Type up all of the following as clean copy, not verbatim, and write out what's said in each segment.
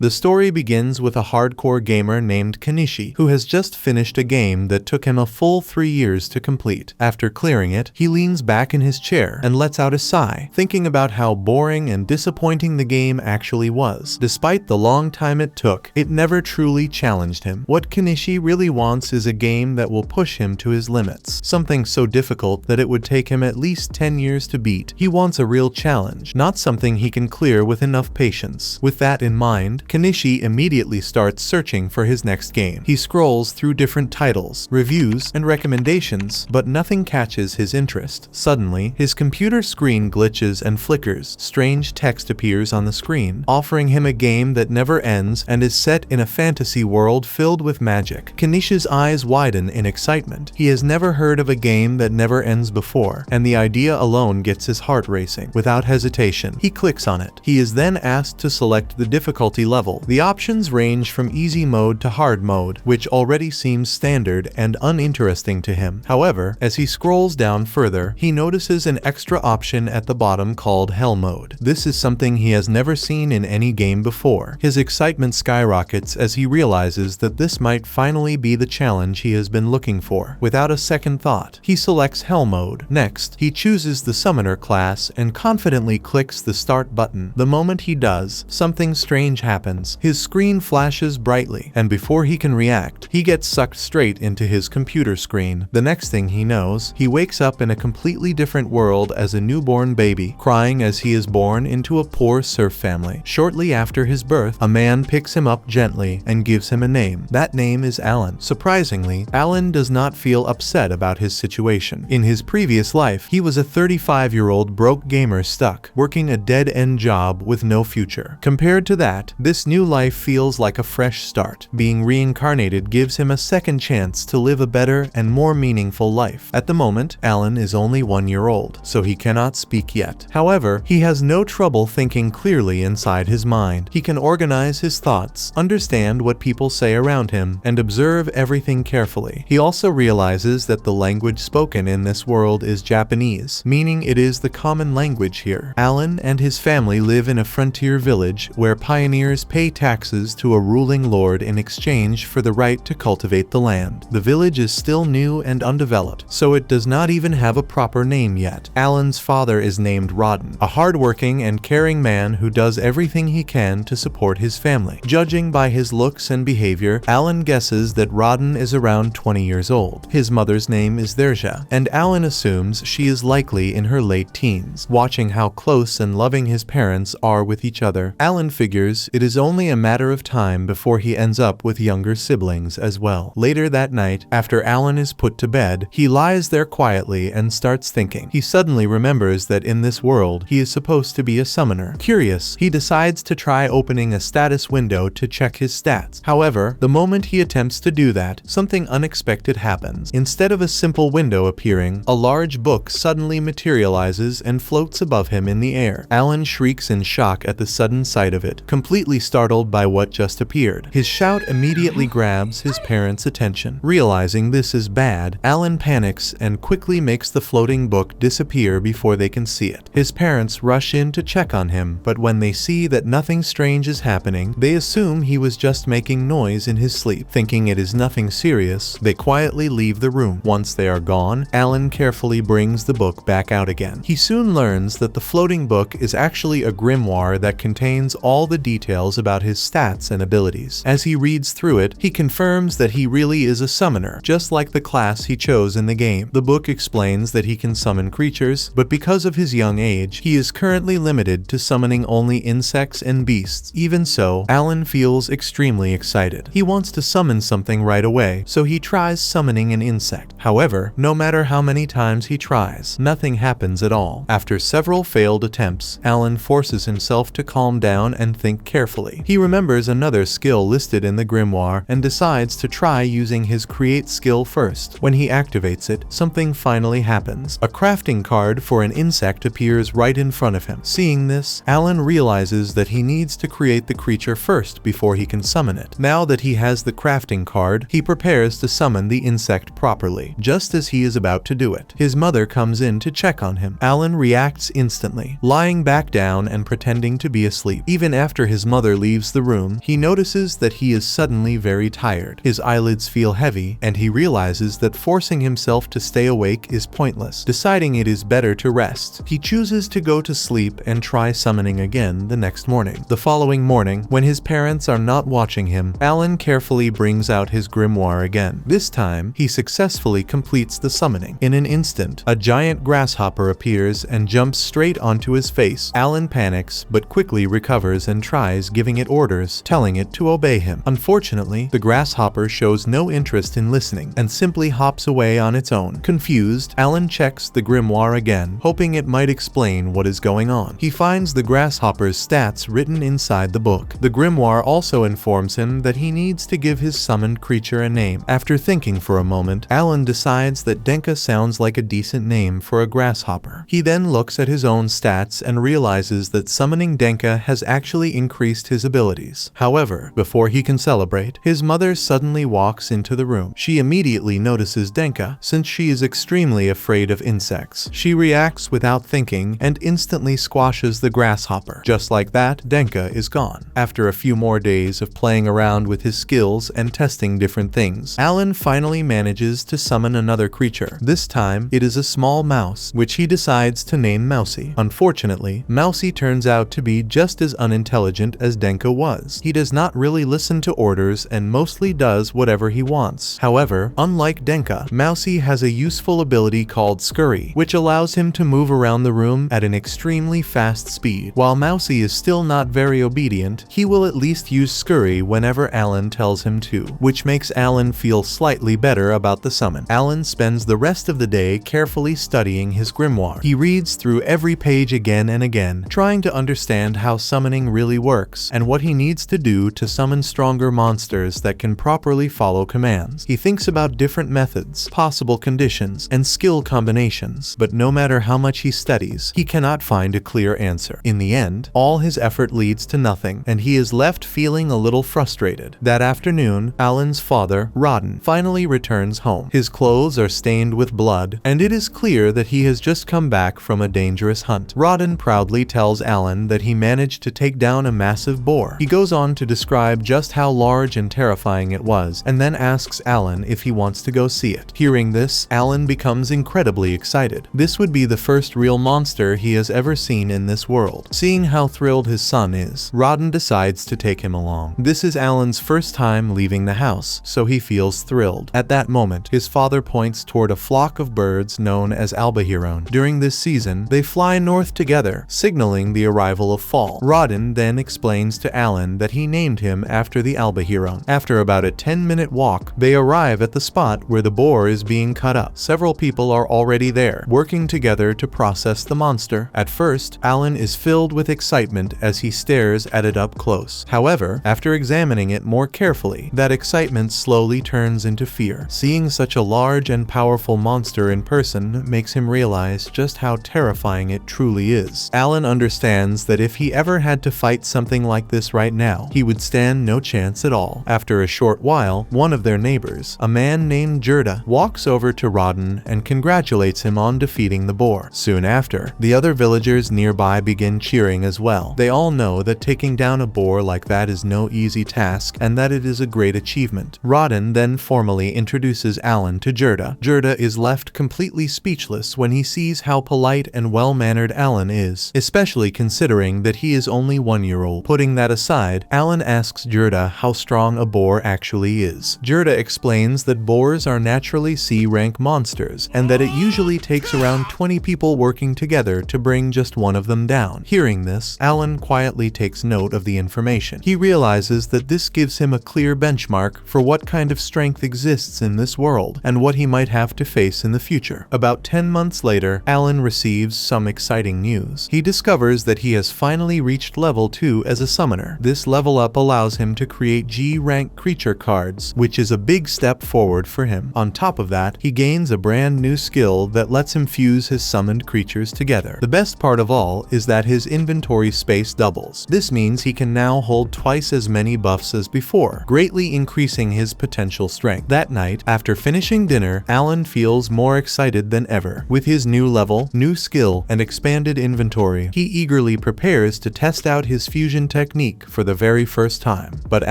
The story begins with a hardcore gamer named Kanishi, who has just finished a game that took him a full 3 years to complete. After clearing it, he leans back in his chair and lets out a sigh, thinking about how boring and disappointing the game actually was. Despite the long time it took, it never truly challenged him. What Kanishi really wants is a game that will push him to his limits, something so difficult that it would take him at least 10 years to beat. He wants a real challenge, not something he can clear with enough patience. With that in mind, Kanishi immediately starts searching for his next game. He scrolls through different titles, reviews, and recommendations, but nothing catches his interest. Suddenly, his computer screen glitches and flickers. Strange text appears on the screen, offering him a game that never ends and is set in a fantasy world filled with magic. Kanishi's eyes widen in excitement. He has never heard of a game that never ends before, and the idea alone gets his heart racing. Without hesitation, he clicks on it. He is then asked to select the difficulty level. The options range from easy mode to hard mode, which already seems standard and uninteresting to him. However, as he scrolls down further, he notices an extra option at the bottom called Hell Mode. This is something he has never seen in any game before. His excitement skyrockets as he realizes that this might finally be the challenge he has been looking for. Without a second thought, he selects Hell Mode. Next, he chooses the Summoner class and confidently clicks the Start button. The moment he does, something strange happens. His screen flashes brightly, and before he can react, he gets sucked straight into his computer screen. The next thing he knows, he wakes up in a completely different world as a newborn baby, crying as he is born into a poor serf family. Shortly after his birth, a man picks him up gently and gives him a name. That name is Alan. Surprisingly, Alan does not feel upset about his situation. In his previous life, he was a 35-year-old broke gamer stuck, working a dead-end job with no future. Compared to that, this new life feels like a fresh start. Being reincarnated gives him a second chance to live a better and more meaningful life. At the moment, Alan is only 1 year old, so he cannot speak yet. However, he has no trouble thinking clearly inside his mind. He can organize his thoughts, understand what people say around him, and observe everything carefully. He also realizes that the language spoken in this world is Japanese, meaning it is the common language here. Alan and his family live in a frontier village where pioneers pay taxes to a ruling lord in exchange for the right to cultivate the land. The village is still new and undeveloped, so it does not even have a proper name yet. Alan's father is named Rodden, a hardworking and caring man who does everything he can to support his family. Judging by his looks and behavior, Alan guesses that Rodden is around 20 years old. His mother's name is Derja, and Alan assumes she is likely in her late teens. Watching how close and loving his parents are with each other, Alan figures it is only a matter of time before he ends up with younger siblings as well. Later that night, after Alan is put to bed, he lies there quietly and starts thinking. He suddenly remembers that in this world, he is supposed to be a summoner. Curious, he decides to try opening a status window to check his stats. However, the moment he attempts to do that, something unexpected happens. Instead of a simple window appearing, a large book suddenly materializes and floats above him in the air. Alan shrieks in shock at the sudden sight of it, completely startled by what just appeared. His shout immediately grabs his parents' attention. Realizing this is bad, Alan panics and quickly makes the floating book disappear before they can see it. His parents rush in to check on him, but when they see that nothing strange is happening, they assume he was just making noise in his sleep. Thinking it is nothing serious, they quietly leave the room. Once they are gone, Alan carefully brings the book back out again. He soon learns that the floating book is actually a grimoire that contains all the details about his stats and abilities. As he reads through it, he confirms that he really is a summoner, just like the class he chose in the game. The book explains that he can summon creatures, but because of his young age, he is currently limited to summoning only insects and beasts. Even so, Alan feels extremely excited. He wants to summon something right away, so he tries summoning an insect. However, no matter how many times he tries, nothing happens at all. After several failed attempts, Alan forces himself to calm down and think carefully. He remembers another skill listed in the grimoire and decides to try using his create skill first. When he activates it, something finally happens. A crafting card for an insect appears right in front of him. Seeing this, Alan realizes that he needs to create the creature first before he can summon it. Now that he has the crafting card, he prepares to summon the insect properly. Just as he is about to do it, his mother comes in to check on him. Alan reacts instantly, lying back down and pretending to be asleep. Even after his mother father leaves the room, he notices that he is suddenly very tired. His eyelids feel heavy, and he realizes that forcing himself to stay awake is pointless, deciding it is better to rest. He chooses to go to sleep and try summoning again the next morning. The following morning, when his parents are not watching him, Alan carefully brings out his grimoire again. This time, he successfully completes the summoning. In an instant, a giant grasshopper appears and jumps straight onto his face. Alan panics, but quickly recovers and tries giving it orders, telling it to obey him. Unfortunately, the grasshopper shows no interest in listening and simply hops away on its own. Confused, Alan checks the grimoire again, hoping it might explain what is going on. He finds the grasshopper's stats written inside the book. The grimoire also informs him that he needs to give his summoned creature a name. After thinking for a moment, Alan decides that Denka sounds like a decent name for a grasshopper. He then looks at his own stats and realizes that summoning Denka has actually increased his abilities. However, before he can celebrate, his mother suddenly walks into the room. She immediately notices Denka, since she is extremely afraid of insects. She reacts without thinking and instantly squashes the grasshopper. Just like that, Denka is gone. After a few more days of playing around with his skills and testing different things, Alan finally manages to summon another creature. This time, it is a small mouse, which he decides to name Mousy. Unfortunately, Mousy turns out to be just as unintelligent as Denka was. He does not really listen to orders and mostly does whatever he wants. However, unlike Denka, Mousy has a useful ability called Scurry, which allows him to move around the room at an extremely fast speed. While Mousy is still not very obedient, he will at least use Scurry whenever Alan tells him to, which makes Alan feel slightly better about the summon. Alan spends the rest of the day carefully studying his grimoire. He reads through every page again and again, trying to understand how summoning really works and what he needs to do to summon stronger monsters that can properly follow commands. He thinks about different methods, possible conditions, and skill combinations, but no matter how much he studies, he cannot find a clear answer. In the end, all his effort leads to nothing, and he is left feeling a little frustrated. That afternoon, Alan's father, Rodden, finally returns home. His clothes are stained with blood, and it is clear that he has just come back from a dangerous hunt. Rodden proudly tells Alan that he managed to take down a massive boar. He goes on to describe just how large and terrifying it was, and then asks Alan if he wants to go see it. Hearing this, Alan becomes incredibly excited. This would be the first real monster he has ever seen in this world. Seeing how thrilled his son is, Rodden decides to take him along. This is Alan's first time leaving the house, so he feels thrilled. At that moment, his father points toward a flock of birds known as albahiron. During this season, they fly north together, signaling the arrival of fall. Rodden then explains to Alan that he named him after the albahiron. After about a 10-minute walk, they arrive at the spot where the boar is being cut up. Several people are already there, working together to process the monster. At first, Alan is filled with excitement as he stares at it up close. However, after examining it more carefully, that excitement slowly turns into fear. Seeing such a large and powerful monster in person makes him realize just how terrifying it truly is. Alan understands that if he ever had to fight something like this right now, he would stand no chance at all. After a short while, one of their neighbors, a man named Gerda, walks over to Rodden and congratulates him on defeating the boar. Soon after, the other villagers nearby begin cheering as well. They all know that taking down a boar like that is no easy task and that it is a great achievement. Rodden then formally introduces Alan to Gerda. Gerda is left completely speechless when he sees how polite and well-mannered Alan is, especially considering that he is only 1 year old. Putting that aside, Alan asks Gerda how strong a boar actually is. Gerda explains that boars are naturally C-rank monsters, and that it usually takes around 20 people working together to bring just one of them down. Hearing this, Alan quietly takes note of the information. He realizes that this gives him a clear benchmark for what kind of strength exists in this world, and what he might have to face in the future. About 10 months later, Alan receives some exciting news. He discovers that he has finally reached level 2 as a summoner. This level up allows him to create G-rank creature cards, which is a big step forward for him. On top of that, he gains a brand new skill that lets him fuse his summoned creatures together. The best part of all is that his inventory space doubles. This means he can now hold twice as many buffs as before, greatly increasing his potential strength. That night, after finishing dinner, Alan feels more excited than ever. With his new level, new skill, and expanded inventory, he eagerly prepares to test out his fusion technique for the very first time. But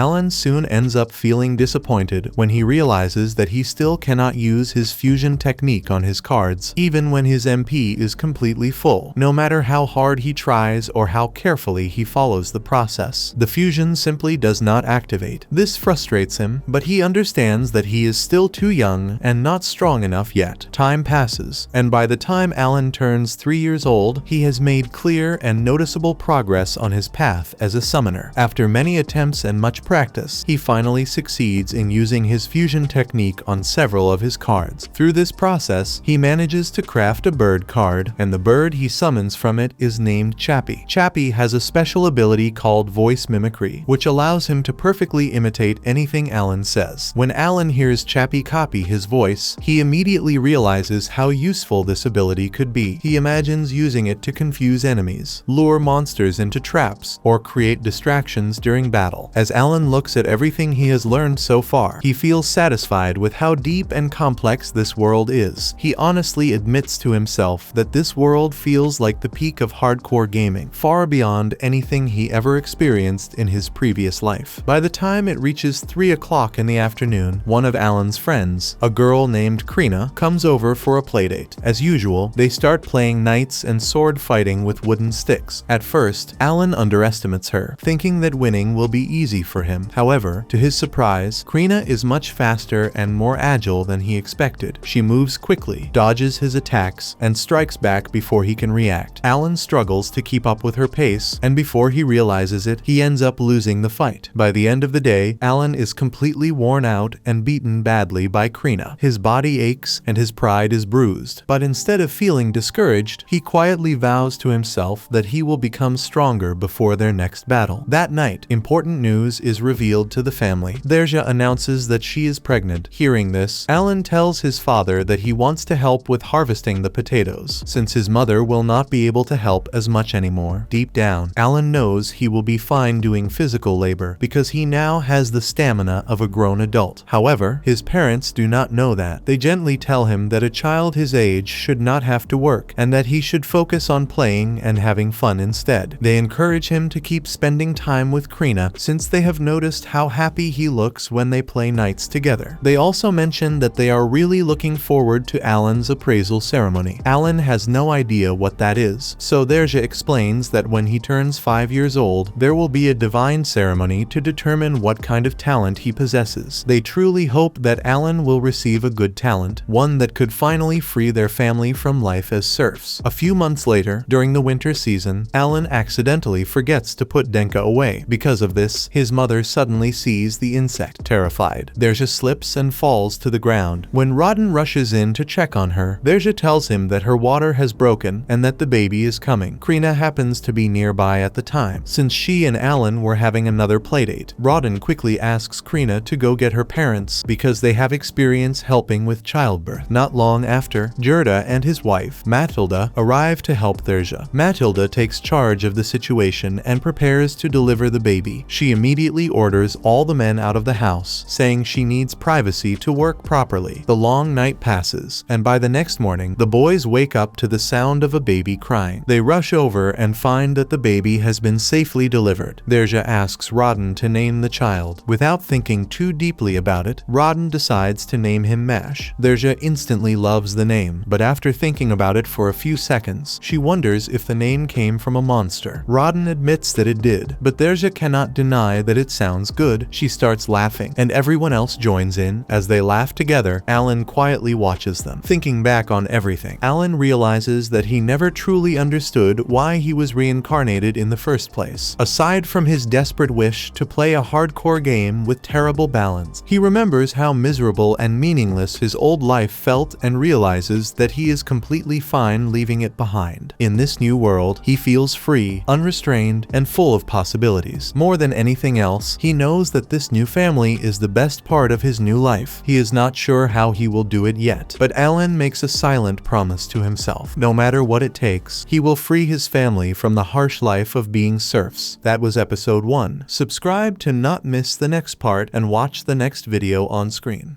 Alan soon ends up feeling disappointed when he realizes that he still cannot use his fusion technique on his cards, even when his MP is completely full. No matter how hard he tries or how carefully he follows the process, the fusion simply does not activate. This frustrates him, but he understands that he is still too young and not strong enough yet. Time passes, and by the time Alan turns 3 years old, he has made clear and noticeable progress on his path as a summoner. After many attempts and much practice, he finally succeeds in using his fusion technique on several of his cards. Through this process, he manages to craft a bird card, and the bird he summons from it is named Chappie. Chappie has a special ability called voice mimicry, which allows him to perfectly imitate anything Alan says. When Alan hears Chappie copy his voice, he immediately realizes how useful this ability could be. He imagines using it to confuse enemies, lure monsters into traps, or create distractions during battle. As Alan looks at everything he has learned so far, he feels satisfied with how deep and complex this world is. He honestly admits to himself that this world feels like the peak of hardcore gaming, far beyond anything he ever experienced in his previous life. By the time it reaches 3 o'clock in the afternoon, one of Alan's friends, a girl named Krina, comes over for a playdate. As usual, they start playing knights and sword fighting with wooden sticks. At first, Alan underestimates her, thinking that winning will be easy for him. However, to his surprise, Krina is much faster and more agile than he expected. She moves quickly, dodges his attacks, and strikes back before he can react. Alan struggles to keep up with her pace, and before he realizes it, he ends up losing the fight. By the end of the day, Alan is completely worn out and beaten badly by Krina. His body aches and his pride is bruised, but instead of feeling discouraged, he quietly vows to himself that he will become stronger before their next battle. That night, important news is revealed to the family. Derja announces that she is pregnant. Hearing this, Alan tells his father that he wants to help with harvesting the potatoes, since his mother will not be able to help as much anymore. Deep down, Alan knows he will be fine doing physical labor because he now has the stamina of a grown adult. However, his parents do not know that. They gently tell him that a child his age should not have to work and that he should focus on playing and having fun instead. They encourage him to keep spending time with Krina since they have noticed how happy he looks when they play nights together. They also mention that they are really looking forward to Alan's appraisal ceremony. Alan has no idea what that is, so Derja explains that when he turns 5 years old, there will be a divine ceremony to determine what kind of talent he possesses. They truly hope that Alan will receive a good talent, one that could finally free their family from life as serfs. A few months later, during the winter season, Alan accidentally forgets to put Denka away. Because of this, his mother suddenly sees the insect. Terrified, Derja slips and falls to the ground. When Rodden rushes in to check on her, Derja tells him that her water has broken and that the baby is coming. Krina happens to be nearby at the time, since she and Alan were having another playdate. Rodden quickly asks Krina to go get her parents because they have experience helping with childbirth. Not long after, Gerda and his wife, Matilda, arrive to help Derja. Matilda takes charge of the situation and prepares to deliver the baby. She immediately orders all the men out of the house, saying she needs privacy to work properly. The long night passes, and by the next morning, the boys wake up to the sound of a baby crying. They rush over and find that the baby has been safely delivered. Derja asks Rodden to name the child. Without thinking too deeply about it, Rodden decides to name him Mash. Derja instantly loves the name, but after thinking about it for a few seconds, she wonders if the name came from a monster. Rodden admits that it did, but Derja cannot deny that it sounds good. She starts laughing, and everyone else joins in. As they laugh together, Alan quietly watches them. Thinking back on everything, Alan realizes that he never truly understood why he was reincarnated in the first place. Aside from his desperate wish to play a hardcore game with terrible balance, he remembers how miserable and meaningless his old life felt and realizes that he is completely fine leaving it behind. In this new world, he feels free, unrestrained, and full of possibilities. More than anything else, he knows that this new family is the best part of his new life. He is not sure how he will do it yet, but Alan makes a silent promise to himself. No matter what it takes, he will free his family from the harsh life of being serfs. That was episode 1. Subscribe to not miss the next part and watch the next video on screen.